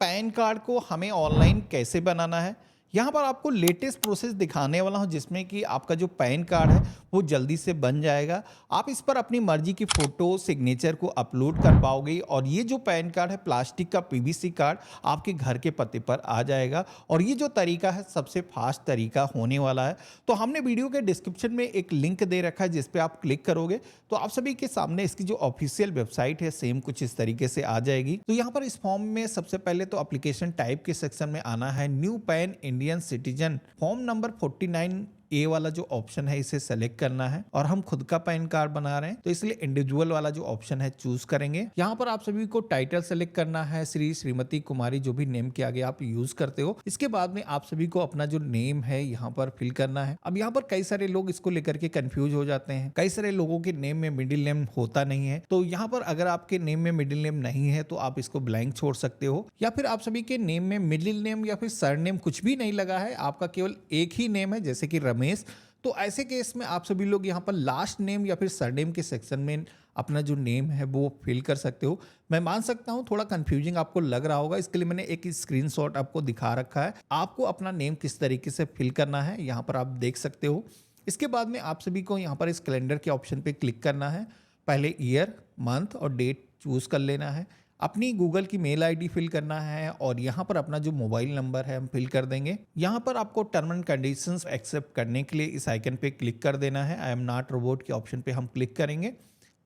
Pan card को हमें online कैसे बनाना है। यहाँ पर आपको लेटेस्ट प्रोसेस दिखाने वाला हूँ जिसमें कि आपका जो पैन कार्ड है वो जल्दी से बन जाएगा। आप इस पर अपनी मर्जी की फ़ोटो, सिग्नेचर को अपलोड कर पाओगे और ये जो पैन कार्ड है प्लास्टिक का पीवीसी कार्ड आपके घर के पते पर आ जाएगा और ये जो तरीका है सबसे फास्ट तरीका होने वाला है। तो हमने वीडियो के डिस्क्रिप्शन में एक लिंक दे रखा है जिस पे आप क्लिक करोगे तो आप सभी के सामने इसकी जो ऑफिशियल वेबसाइट है सेम कुछ इस तरीके से आ जाएगी। तो यहाँ पर इस फॉर्म में सबसे पहले तो एप्लीकेशन टाइप के सेक्शन में आना है, new pan Indian citizen form number 49 ए वाला जो ऑप्शन है इसे सेलेक्ट करना है और हम खुद का पैन कार्ड बना रहे हैं तो इसलिए इंडिविजुअल वाला जो ऑप्शन है चूज करेंगे। यहाँ पर आप सभी को टाइटल सेलेक्ट करना है, श्री, श्रीमती, कुमारी, जो भी नेम के आगे आप यूज करते हो। इसके बाद में आप सभी को अपना जो नेम है यहाँ पर फिल करना है। अब यहाँ पर कई सारे लोग इसको लेकर के कंफ्यूज हो जाते हैं, कई सारे लोगों के नेम में मिडिल नेम होता नहीं है। तो यहाँ पर अगर आपके नेम में मिडिल नेम नहीं है तो आप इसको ब्लैंक छोड़ सकते हो, या फिर आप सभी के नेम में मिडिल नेम या फिर सरनेम कुछ भी नहीं लगा है, आपका केवल एक ही नेम है जैसे कि रमेश, तो ऐसे केस में आप सभी लोग यहाँ पर लास्ट नेम या फिर सरनेम के सेक्शन में अपना जो नेम है वो फिल कर सकते हो। मैं मान सकता हूँ थोड़ा कंफ्यूजिंग आपको लग रहा होगा, इसके लिए मैंने एक स्क्रीनशॉट आपको दिखा रखा है। आपको अपना नेम किस तरीके से फिल करना है यहाँ पर आप देख सकते हो। इसके बाद में आप सभी को यहाँ पर इस कैलेंडर के ऑप्शन पे क्लिक करना है। पहले ईयर, मंथ और डेट चूज कर लेना है। अपनी गूगल की मेल आईडी फिल करना है और यहाँ पर अपना जो मोबाइल नंबर है हम फिल कर देंगे। यहाँ पर आपको टर्म एंड कंडीशंस एक्सेप्ट करने के लिए इस आइकन पे क्लिक कर देना है। आई एम नॉट रोबोट के ऑप्शन पे हम क्लिक करेंगे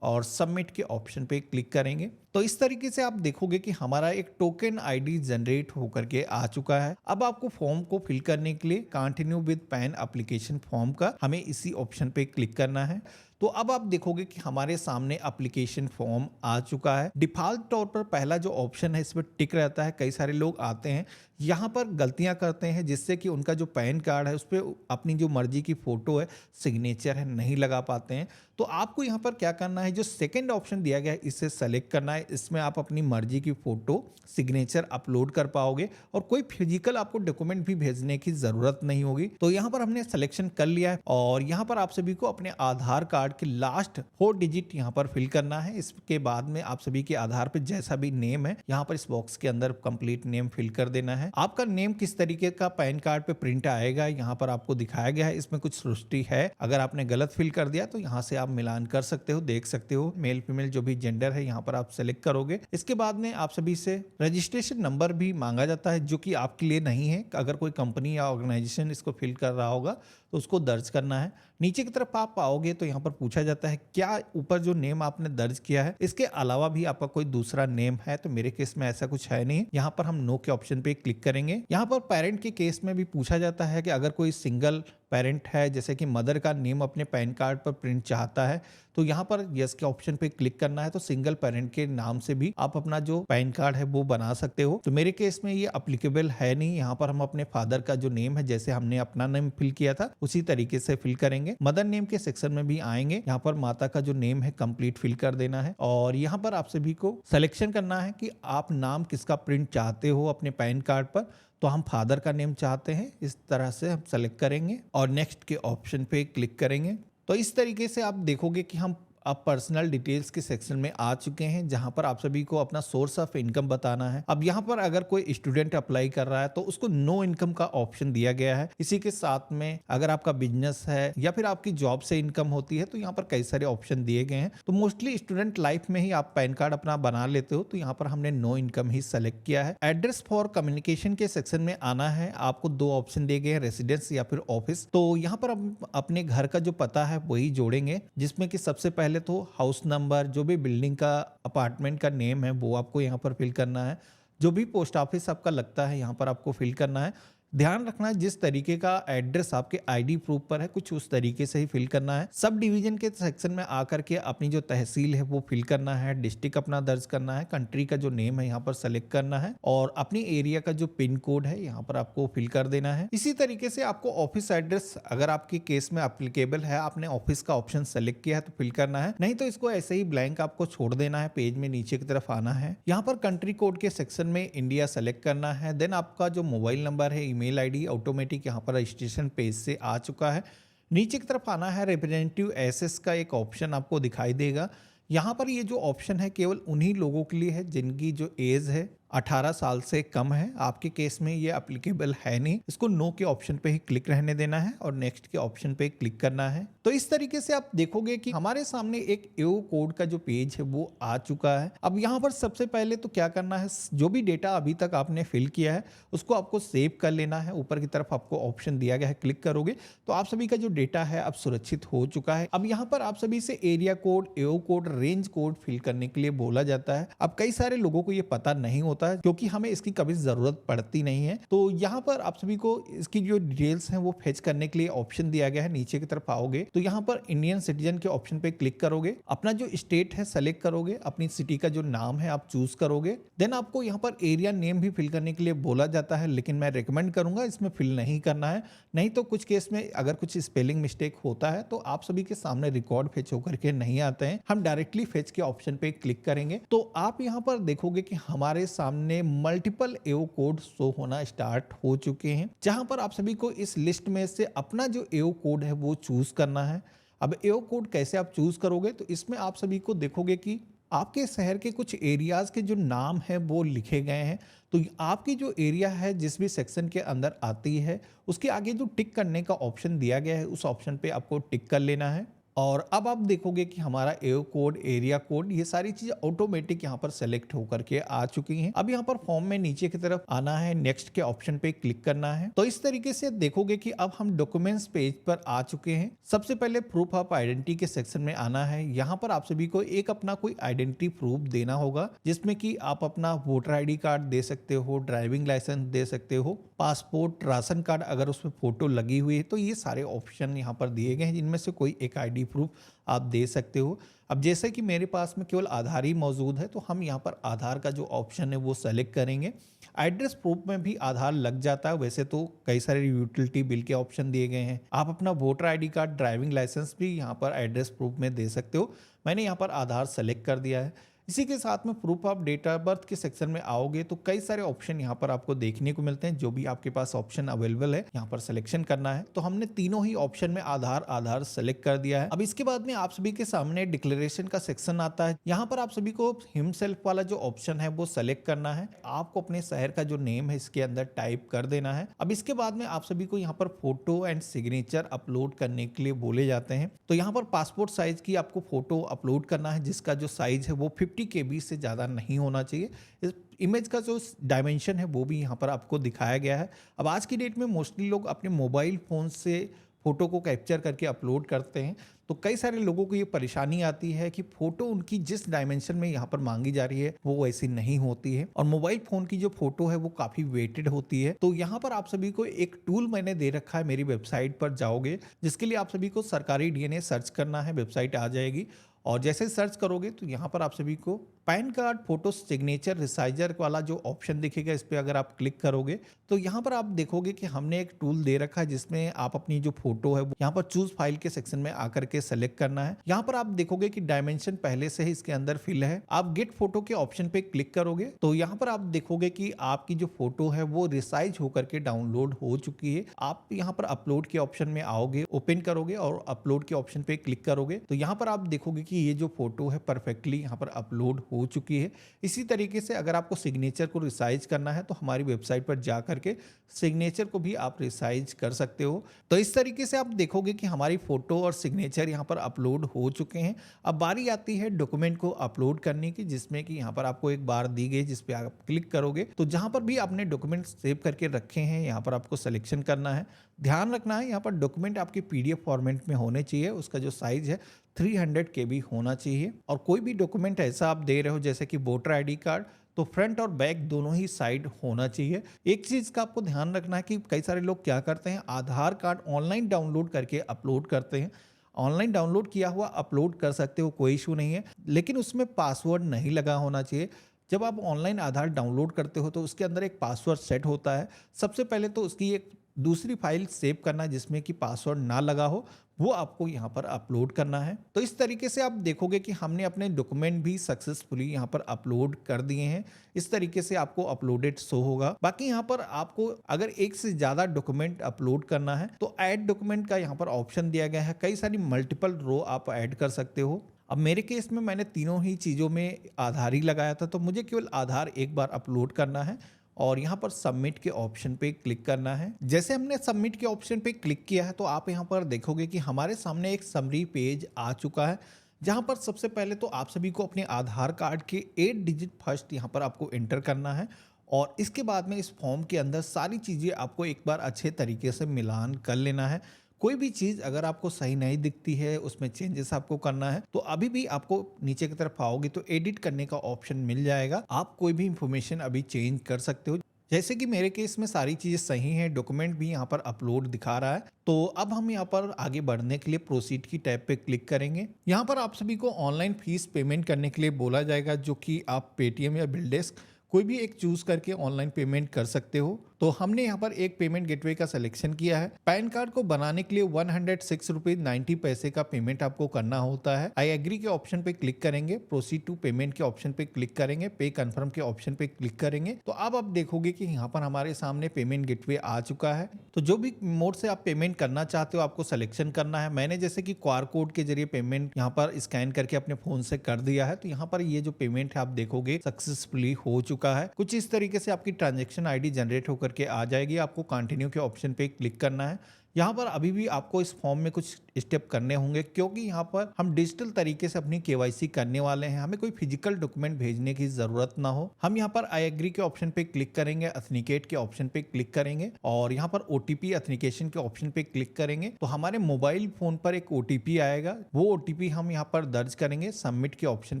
और सबमिट के ऑप्शन पे क्लिक करेंगे। तो इस तरीके से आप देखोगे कि हमारा एक टोकन आईडी जनरेट होकर के आ चुका है। अब आपको फॉर्म को फिल करने के लिए continue with pan application form का हमें इसी ऑप्शन पे क्लिक करना है। तो अब आप देखोगे कि हमारे सामने एप्लीकेशन फॉर्म आ चुका है। डिफॉल्ट तौर पर पहला जो ऑप्शन है इस पर टिक रहता है। कई सारे लोग आते हैं यहाँ पर गलतियां करते हैं जिससे कि उनका जो पैन कार्ड है उस पर अपनी जो मर्जी की फोटो है, सिग्नेचर है, नहीं लगा पाते हैं। तो आपको यहाँ पर क्या करना है, जो सेकंड ऑप्शन दिया गया है इसे सेलेक्ट करना है। इसमें आप अपनी मर्जी की फोटो, सिग्नेचर अपलोड कर पाओगे और कोई फिजिकल आपको डॉक्यूमेंट भी भेजने की जरूरत नहीं होगी। तो यहाँ पर हमने सिलेक्शन कर लिया है और यहाँ पर आप सभी को अपने आधार कार्ड के लास्ट 4 डिजिट यहाँ पर फिल करना है। इसके बाद में आप सभी के आधार पे जैसा भी नेम है यहाँ पर इस बॉक्स के अंदर कंप्लीट नेम फिल कर देना है। आपका नेम किस तरीके का पैन कार्ड पे प्रिंट आएगा यहाँ पर आपको दिखाया गया है। इसमें कुछ त्रुटि है, अगर आपने गलत फिल कर दिया तो यहाँ से आप मिलान कर सकते हो, देख सकते हो। मेल फीमेल जो भी जेंडर है यहाँ पर आप सेलेक्ट करोगे। इसके बाद में आप सभी से रजिस्ट्रेशन नंबर भी मांगा जाता है जो कि आपके लिए नहीं है। अगर कोई कंपनी या ऑर्गेनाइजेशन इसको फिल कर रहा होगा तो उसको दर्ज करना है। नीचे की तरफ आप पाओगे तो यहाँ पर पूछा जाता है क्या ऊपर जो नेम आपने दर्ज किया है इसके अलावा भी आपका कोई दूसरा नेम है, तो मेरे केस में ऐसा कुछ है नहीं। यहाँ पर हम नो के ऑप्शन पे क्लिक करेंगे। यहाँ पर पेरेंट के केस में भी पूछा जाता है कि अगर कोई सिंगल पेरेंट है जैसे कि मदर का नेम अपने पैन कार्ड पर प्रिंट चाहता है तो यहाँ पर यस के ऑप्शन पे क्लिक करना है। तो सिंगल पेरेंट के नाम से भी आप अपना जो पैन कार्ड है वो बना सकते हो। तो मेरे केस में ये अप्लीकेबल है नहीं। यहाँ पर हम अपने फादर का जो नेम है जैसे हमने अपना नेम फिल किया था उसी तरीके से फिल करेंगे। मदर नेम के सेक्शन में भी आएंगे, यहाँ पर माता का जो नेम है कंप्लीट फिल कर देना है और यहाँ पर आप सभी को सिलेक्शन करना है कि आप नाम किसका प्रिंट चाहते हो अपने पैन कार्ड पर। तो हम फादर का नेम चाहते हैं, इस तरह से हम सेलेक्ट करेंगे और नेक्स्ट के ऑप्शन पे क्लिक करेंगे। तो इस तरीके से आप देखोगे कि हम अब पर्सनल डिटेल्स के सेक्शन में आ चुके हैं जहां पर आप सभी को अपना सोर्स ऑफ इनकम बताना है। अब यहां पर अगर कोई स्टूडेंट अप्लाई कर रहा है तो उसको नो इनकम का ऑप्शन दिया गया है। इसी के साथ में अगर आपका बिजनेस है या फिर आपकी जॉब से इनकम होती है तो यहाँ पर कई सारे ऑप्शन दिए गए हैं। तो मोस्टली स्टूडेंट लाइफ में ही आप पैन कार्ड अपना बना लेते हो, तो यहाँ पर हमने नो इनकम ही सेलेक्ट किया है। एड्रेस फॉर कम्युनिकेशन के सेक्शन में आना है। आपको दो ऑप्शन दिए गए हैं, रेसिडेंस या फिर ऑफिस। तो यहाँ पर हम अपने घर का जो पता है वही जोड़ेंगे, जिसमें कि सबसे पहले तो हाउस नंबर, जो भी बिल्डिंग का अपार्टमेंट का नेम है वो आपको यहाँ पर फिल करना है। जो भी पोस्ट ऑफिस आपका लगता है यहाँ पर आपको फिल करना है। ध्यान रखना है जिस तरीके का एड्रेस आपके आईडी प्रूफ पर है कुछ उस तरीके से ही फिल करना है। सब डिवीजन के सेक्शन में आकर के अपनी जो तहसील है वो फिल करना है। डिस्ट्रिक्ट अपना दर्ज करना है। कंट्री का जो नेम है यहाँ पर सेलेक्ट करना है और अपनी एरिया का जो पिन कोड है यहाँ पर आपको फिल कर देना है। इसी तरीके से आपको ऑफिस एड्रेस अगर आपके केस में एप्लीकेबल है, आपने ऑफिस का ऑप्शन सेलेक्ट किया है तो फिल करना है, नहीं तो इसको ऐसे ही ब्लैंक आपको छोड़ देना है। पेज में नीचे की तरफ आना है। यहाँ पर कंट्री कोड के सेक्शन में इंडिया सेलेक्ट करना है। देन आपका जो मोबाइल नंबर है, ईमेल आईडी ऑटोमेटिक यहाँ पर रजिस्ट्रेशन पेज से आ चुका है। नीचे की तरफ आना है। रिप्रेजेंटेटिव एसेस का एक ऑप्शन आपको दिखाई देगा। यहाँ पर ये जो ऑप्शन है केवल उन्हीं लोगों के लिए है जिनकी जो एज है 18 साल से कम है, आपके केस में ये एप्लीकेबल है नहीं। इसको नो के ऑप्शन पे ही क्लिक रहने देना है और नेक्स्ट के ऑप्शन पे क्लिक करना है। तो इस तरीके से आप देखोगे कि हमारे सामने एक एओ कोड का जो पेज है वो आ चुका है। अब यहाँ पर सबसे पहले तो क्या करना है, जो भी डेटा अभी तक आपने फिल किया है उसको आपको सेव कर लेना है। ऊपर की तरफ आपको ऑप्शन दिया गया है, क्लिक करोगे तो आप सभी का जो डेटा है अब सुरक्षित हो चुका है। अब यहाँ पर आप सभी से एरिया कोड, एओ कोड, रेंज कोड फिल करने के लिए बोला जाता है। अब कई सारे लोगों को ये पता नहीं होता है क्योंकि हमें इसकी कभी जरूरत पड़ती नहीं है। तो यहाँ पर आप सभी को इसकी जो डिटेल्स हैं वो फेच करने के लिए ऑप्शन दिया गया है। नीचे की तरफ आओगे तो यहाँ पर इंडियन सिटीजन के ऑप्शन पे क्लिक करोगे, अपना जो स्टेट है सेलेक्ट करोगे, अपनी सिटी का जो नाम है आप चूज करोगे। देन आपको यहाँ पर एरिया नेम भी फिल करने के लिए बोला जाता है, लेकिन मैं रिकमेंड करूंगा इसमें फिल नहीं करना है। नहीं तो कुछ केस में अगर कुछ स्पेलिंग मिस्टेक होता है तो आप सभी के सामने रिकॉर्ड फेच होकर के नहीं आते हैं। हम डायरेक्टली फेच के ऑप्शन पे क्लिक करेंगे तो आप यहाँ पर देखोगे कि हमारे सामने मल्टीपल एओ कोड शो होना स्टार्ट हो चुके हैं, जहां पर आप सभी को इस लिस्ट में से अपना जो एओ कोड है वो चूज करना है। अब एओ कोड कैसे आप चूज करोगे, तो इसमें आप सभी को देखोगे कि आपके शहर के कुछ एरियाज के जो नाम है वो लिखे गए हैं। तो आपकी जो एरिया है जिस भी सेक्शन के अंदर आती है उसके आगे जो टिक करने का ऑप्शन दिया गया है उस ऑप्शन पे आपको टिक कर लेना है। और अब आप देखोगे कि हमारा एओ कोड, एरिया कोड, ये सारी चीजें ऑटोमेटिक यहाँ पर सेलेक्ट होकर के आ चुकी हैं। अब यहाँ पर फॉर्म में नीचे की तरफ आना है, नेक्स्ट के ऑप्शन पे क्लिक करना है। तो इस तरीके से देखोगे कि अब हम डॉक्यूमेंट्स पेज पर आ चुके हैं। सबसे पहले प्रूफ ऑफ आइडेंटिटी के सेक्शन में आना है। यहाँ पर आप सभी को एक अपना कोई आइडेंटिटी प्रूफ देना होगा, जिसमें कि आप अपना वोटर आईडी कार्ड दे सकते हो, ड्राइविंग लाइसेंस दे सकते हो, पासपोर्ट, राशन कार्ड अगर उसमें फोटो लगी हुई है। तो ये सारे ऑप्शन यहाँ पर दिए गए हैं, जिनमें से कोई एक आईडी प्रूफ आप दे सकते हो। अब जैसे कि मेरे पास में केवल आधार ही मौजूद है तो हम यहाँ पर आधार का जो ऑप्शन है वो सेलेक्ट करेंगे। एड्रेस प्रूफ में भी आधार लग जाता है, वैसे तो कई सारे यूटिलिटी बिल के ऑप्शन दिए गए हैं। आप अपना voter ID card, driving licence भी यहाँ पर एड्रेस प्रूफ में दे सकते हो। मैंने यहाँ पर आधार सेलेक्ट कर दिया है। इसी के साथ में proof of date of birth के सेक्शन में आओगे तो कई सारे ऑप्शन यहाँ पर आपको देखने को मिलते हैं। जो भी आपके पास ऑप्शन अवेलेबल है यहाँ पर सिलेक्शन करना है। तो हमने तीनों ही ऑप्शन में आधार सेलेक्ट कर दिया है। अब इसके बाद में आप सभी के सामने डिक्लेरेशन का सेक्शन आता है। यहाँ पर आप सभी को हिमसेल्फ वाला जो ऑप्शन है वो सेलेक्ट करना है। आपको अपने शहर का जो नेम है इसके अंदर टाइप कर देना है। अब इसके बाद में आप सभी को यहाँ पर फोटो एंड सिग्नेचर अपलोड करने के लिए बोले जाते हैं। तो यहाँ पर पासपोर्ट साइज की आपको फोटो अपलोड करना है, जिसका जो साइज है वो 50 KB से ज़्यादा नहीं होना चाहिए। इस इमेज का जो डायमेंशन है वो भी यहाँ पर आपको दिखाया गया है। अब आज की डेट में मोस्टली लोग अपने मोबाइल फ़ोन से फ़ोटो को कैप्चर करके अपलोड करते हैं। तो कई सारे लोगों को ये परेशानी आती है कि फ़ोटो उनकी जिस डायमेंशन में यहाँ पर मांगी जा रही है वो वैसी नहीं होती है, और मोबाइल फ़ोन की जो फ़ोटो है वो काफ़ी वेटेड होती है। तो यहाँ पर आप सभी को एक टूल मैंने दे रखा है, मेरी वेबसाइट पर जाओगे, जिसके लिए आप सभी को सरकारी डीएनए सर्च करना है, वेबसाइट आ जाएगी। और जैसे सर्च करोगे तो यहाँ पर आप सभी को pan card photo signature resizer वाला जो ऑप्शन दिखेगा इस पर अगर आप क्लिक करोगे तो यहाँ पर आप देखोगे कि हमने एक टूल दे रखा है जिसमें आप अपनी जो फोटो है यहाँ पर चूज फाइल के सेक्शन में आकर के सेलेक्ट करना है। यहाँ पर आप देखोगे कि डायमेंशन पहले से ही इसके अंदर फिल है। आप गेट फोटो के ऑप्शन पे क्लिक करोगे तो यहाँ पर आप देखोगे कि आपकी जो फोटो है वो रिसाइज होकर के डाउनलोड हो चुकी है। आप यहाँ पर अपलोड के ऑप्शन में आओगे, ओपन करोगे और अपलोड के ऑप्शन पे क्लिक करोगे तो यहाँ पर आप देखोगे कि ये जो फोटो है परफेक्टली यहाँ पर अपलोड हो चुकी है। इसी तरीके से अगर आपको सिग्नेचर को रिसाइज करना है तो हमारी वेबसाइट पर जा करके सिग्नेचर को भी आप रिसाइज कर सकते हो। तो इस तरीके से आप देखोगे कि हमारी फोटो और सिग्नेचर यहाँ पर अपलोड हो चुके हैं। अब बारी आती है डॉक्यूमेंट को अपलोड करने की, जिसमें कि यहाँ पर आपको एक बार दी गई जिस पे आप क्लिक करोगे तो जहाँ पर भी आपने डॉक्यूमेंट सेव करके रखे हैं यहाँ पर आपको सिलेक्शन करना है। ध्यान रखना है यहाँ पर डॉक्यूमेंट आपके PDF फॉर्मेट में होने चाहिए, उसका जो साइज है 300 KB होना चाहिए। और कोई भी डॉक्यूमेंट ऐसा आप दे रहे हो जैसे कि वोटर आईडी कार्ड, तो फ्रंट और बैक दोनों ही साइड होना चाहिए। एक चीज का आपको ध्यान रखना है कि कई सारे लोग क्या करते हैं, आधार कार्ड ऑनलाइन डाउनलोड करके अपलोड करते हैं। ऑनलाइन डाउनलोड किया हुआ अपलोड कर सकते हो, कोई इशू नहीं है, लेकिन उसमें पासवर्ड नहीं लगा होना चाहिए। जब आप ऑनलाइन आधार डाउनलोड करते हो तो उसके अंदर एक पासवर्ड सेट होता है। सबसे पहले तो उसकी एक दूसरी फाइल सेव करना है जिसमें कि पासवर्ड ना लगा हो, वो आपको यहाँ पर अपलोड करना है। तो इस तरीके से आप देखोगे कि हमने अपने डॉक्यूमेंट भी सक्सेसफुली यहाँ पर अपलोड कर दिए हैं। इस तरीके से आपको अपलोडेड शो होगा। बाकी यहाँ पर आपको अगर एक से ज़्यादा डॉक्यूमेंट अपलोड करना है तो ऐड डॉक्यूमेंट का यहाँ पर ऑप्शन दिया गया है। कई सारी मल्टीपल रो आप ऐड कर सकते हो। अब मेरे केस में मैंने तीनों ही चीज़ों में आधार ही लगाया था, तो मुझे केवल आधार एक बार अपलोड करना है और यहाँ पर सबमिट के ऑप्शन पे क्लिक करना है। जैसे हमने सबमिट के ऑप्शन पे क्लिक किया है तो आप यहाँ पर देखोगे कि हमारे सामने एक समरी पेज आ चुका है, जहाँ पर सबसे पहले तो आप सभी को अपने आधार कार्ड के 8 डिजिट फर्स्ट यहाँ पर आपको एंटर करना है और इसके बाद में इस फॉर्म के अंदर सारी चीज़ें आपको एक बार अच्छे तरीके से मिलान कर लेना है। कोई भी चीज़ अगर आपको सही नहीं दिखती है, उसमें चेंजेस आपको करना है, तो अभी भी आपको नीचे की तरफ आओगे तो एडिट करने का ऑप्शन मिल जाएगा। आप कोई भी इंफॉर्मेशन अभी चेंज कर सकते हो। जैसे कि मेरे केस में सारी चीज़ें सही हैं, डॉक्यूमेंट भी यहाँ पर अपलोड दिखा रहा है। तो अब हम यहाँ पर आगे बढ़ने के लिए प्रोसीड की टैब पे क्लिक करेंगे। यहाँ पर आप सभी को ऑनलाइन फीस पेमेंट करने के लिए बोला जाएगा, जो कि आप पेटीएम या बिलडेस्क कोई भी एक चूज करके ऑनलाइन पेमेंट कर सकते हो। तो हमने यहाँ पर एक पेमेंट गेटवे का सिलेक्शन किया है। पैन कार्ड को बनाने के लिए 106 रुपीज 90 पैसे का पेमेंट आपको करना होता है। आई एग्री के ऑप्शन पे क्लिक करेंगे, प्रोसीड टू पेमेंट के ऑप्शन पे क्लिक करेंगे, पे कंफर्म के ऑप्शन पे क्लिक करेंगे। तो अब आप देखोगे कि यहाँ पर हमारे सामने पेमेंट गेटवे आ चुका है। तो जो भी मोड से आप पेमेंट करना चाहते हो आपको सिलेक्शन करना है। मैंने जैसे कि क्यूआर कोड के जरिए पेमेंट यहाँ पर स्कैन करके अपने फोन से कर दिया है, तो यहाँ पर ये जो पेमेंट है आप देखोगे सक्सेसफुली हो चुका है। कुछ इस तरीके से आपकी ट्रांजैक्शन आईडी जनरेट होकर के आ जाएगी। आपको कंटिन्यू के ऑप्शन पे क्लिक करना है। यहाँ पर अभी भी आपको इस फॉर्म में कुछ स्टेप करने होंगे, क्योंकि यहाँ पर हम डिजिटल तरीके से अपनी केवाईसी करने वाले हैं। हमें कोई फिजिकल डॉक्यूमेंट भेजने की जरूरत ना हो। हम यहाँ पर आई एग्री के ऑप्शन पे क्लिक करेंगे, अथेंटिकेट के ऑप्शन पे क्लिक करेंगे और यहाँ पर ओटीपी अथेंटिकेशन के ऑप्शन पे क्लिक करेंगे। तो हमारे मोबाइल फोन पर एक ओटीपी आएगा, वो ओटीपी हम यहाँ पर दर्ज करेंगे, सबमिट के ऑप्शन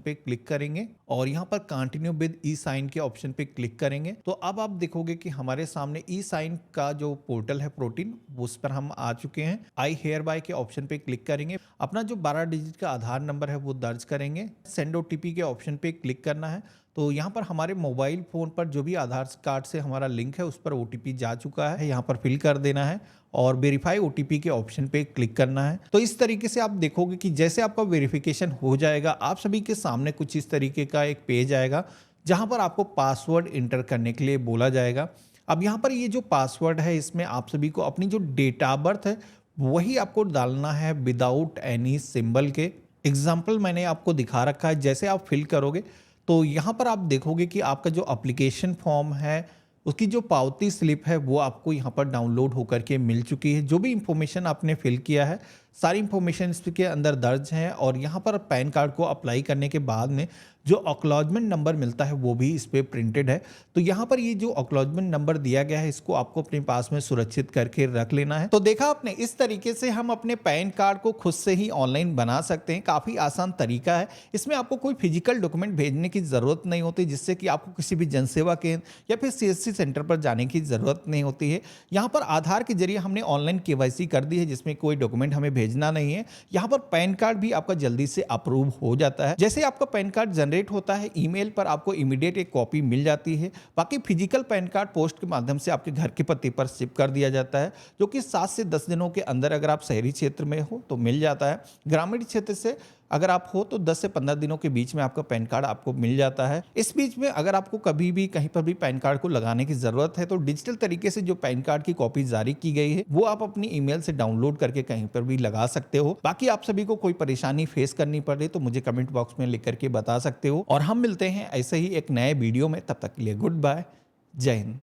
पे क्लिक करेंगे और यहाँ पर कंटिन्यू विद ई साइन के ऑप्शन पे क्लिक करेंगे। तो अब आप देखोगे कि हमारे सामने ई साइन का जो पोर्टल है प्रोटीन, उस पर हम आ चुके हैं। आई हेयर बाय के ऑप्शन पे क्लिक करेंगे, अपना जो 12 डिजिट का आधार नंबर है वो दर्ज करेंगे, सेंड ओटीपी के ऑप्शन पे क्लिक करना है। तो यहाँ पर हमारे मोबाइल फोन पर जो भी आधार कार्ड से हमारा लिंक है उस पर ओटीपी जा चुका है, यहाँ पर फिल कर देना है और वेरीफाई ओटीपी के ऑप्शन पे क्लिक करना है। तो इस तरीके से आप देखोगे कि जैसे आपका वेरिफिकेशन हो जाएगा, आप सभी के सामने कुछ इस तरीके का एक पेज आएगा, जहाँ पर आपको पासवर्ड इंटर करने के लिए बोला जाएगा। अब यहाँ पर ये जो पासवर्ड है, इसमें आप सभी को अपनी जो डेट ऑफ बर्थ है वही आपको डालना है विदाउट एनी सिंबल के। एग्जाम्पल मैंने आपको दिखा रखा है। जैसे आप फिल करोगे तो यहाँ पर आप देखोगे कि आपका जो एप्लीकेशन फॉर्म है उसकी जो पावती स्लिप है वो आपको यहाँ पर डाउनलोड होकर के मिल चुकी है। जो भी इंफॉर्मेशन आपने फिल किया है सारी इंफॉर्मेशन इसके अंदर दर्ज है और यहाँ पर पैन कार्ड को अप्लाई करने के बाद में जो एक्नॉलेजमेंट नंबर मिलता है वो भी इस पे प्रिंटेड है। तो यहाँ पर ये जो एक्नॉलेजमेंट नंबर दिया गया है इसको आपको अपने पास में सुरक्षित करके रख लेना है। तो देखा आपने, इस तरीके से हम अपने पैन कार्ड को खुद से ही ऑनलाइन बना सकते हैं। काफ़ी आसान तरीका है। इसमें आपको कोई फिजिकल डॉक्यूमेंट भेजने की ज़रूरत नहीं होती, जिससे कि आपको किसी भी जनसेवा केंद्र या फिर सीएससी सेंटर पर जाने की ज़रूरत नहीं होती है। यहाँ पर आधार के जरिए हमने ऑनलाइन केवाईसी कर दी है, जिसमें कोई डॉक्यूमेंट हमें भेजना नहीं है। यहाँ पर पैन कार्ड भी आपका जल्दी से अप्रूव हो जाता है। जैसे आपका पैन कार्ड जनरेट होता है, ईमेल पर आपको इमीडिएट एक कॉपी मिल जाती है। बाकी फिजिकल पैन कार्ड पोस्ट के माध्यम से आपके घर के पते पर शिप कर दिया जाता है, जो कि 7 से 10 दिनों के अंदर अगर आप शहरी क्षेत्र में हो तो मिल जाता है। ग्रामीण क्षेत्र से अगर आप हो तो 10 से 15 दिनों के बीच में आपका पैन कार्ड आपको मिल जाता है। इस बीच में अगर आपको कभी भी कहीं पर भी पैन कार्ड को लगाने की ज़रूरत है तो डिजिटल तरीके से जो पैन कार्ड की कॉपी जारी की गई है वो आप अपनी ईमेल से डाउनलोड करके कहीं पर भी लगा सकते हो। बाकी आप सभी को कोई परेशानी फेस करनी पड़े तो मुझे कमेंट बॉक्स में लिख करके बता सकते हो और हम मिलते हैं ऐसे ही एक नए वीडियो में। तब तक के लिए गुड बाय, जय हिंद।